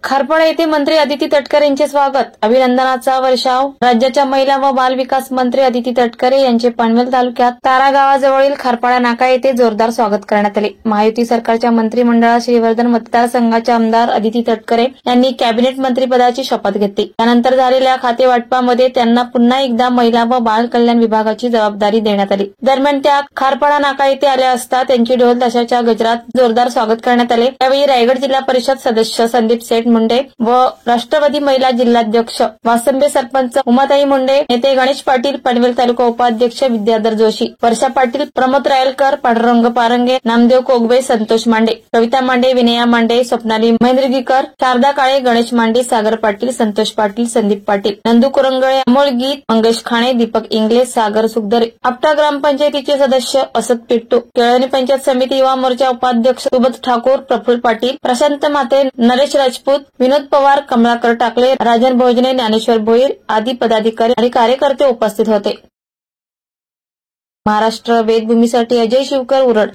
खारपाडा येथे मंत्री अदिती तटकरे यांचे स्वागत, अभिनंदनाचा वर्षाव। राज्याच्या महिला व बाल विकास मंत्री अदिती तटकरे यांचे पनवेल तालुक्यात तारा गावाजवळील खारपाडा नाका येथे जोरदार स्वागत करण्यात आले। महायुती सरकारच्या मंत्रिमंडळात श्रीवर्धन मतदारसंघाच्या आमदार अदिती तटकरे यांनी कॅबिनेट मंत्रीपदाची शपथ घेतली। त्यानंतर झालेल्या खातेवाटपामध्ये त्यांना पुन्हा एकदा महिला व बाल कल्याण विभागाची जबाबदारी देण्यात आली। दरम्यान त्या खारपाडा नाका येथे आल्या असता त्यांची ढोल ताशाच्या गजरात जोरदार स्वागत करण्यात आले। यावेळी रायगड जिल्हा परिषद सदस्य संदीप सेठ मुंडे व राष्ट्रवादी महिला जिल्हाध्यक्ष वासंबे, सरपंच उमाताई मुंडे, नेते गणेश पाटील, पनवेल तालुका उपाध्यक्ष विद्याधर जोशी, वर्षा पाटील, प्रमोद रायलकर, पांडुरंग पारंगे, नामदेव कोगबे, संतोष मांडे, कविता मांडे, विनया मांडे, स्वप्नाली महेंद्रगीकर, शारदा काळे, गणेश मांडे, सागर पाटील, संतोष पाटील, संदीप पाटील, नंदू कुरंगळे, अमोल गीत, मंगेश खाणे, दीपक इंगले, सागर सुखदरे, आपटा ग्रामपंचायतीचे सदस्य असद पिट्टू, केळवणी पंचायत समिती युवा मोर्चा उपाध्यक्ष सुबोध ठाकूर, प्रफुल्ल पाटील, प्रशांत माते, नरेश राजपूत, विनोद पवार, कमलाकर टाकले, राजन भोजने, ज्ञानेश्वर भोईर आदी पदाधिकारी आणि कार्यकर्ते उपस्थित होते। महाराष्ट्र वेदभूमीसाठी अजय शिवकर, उरड।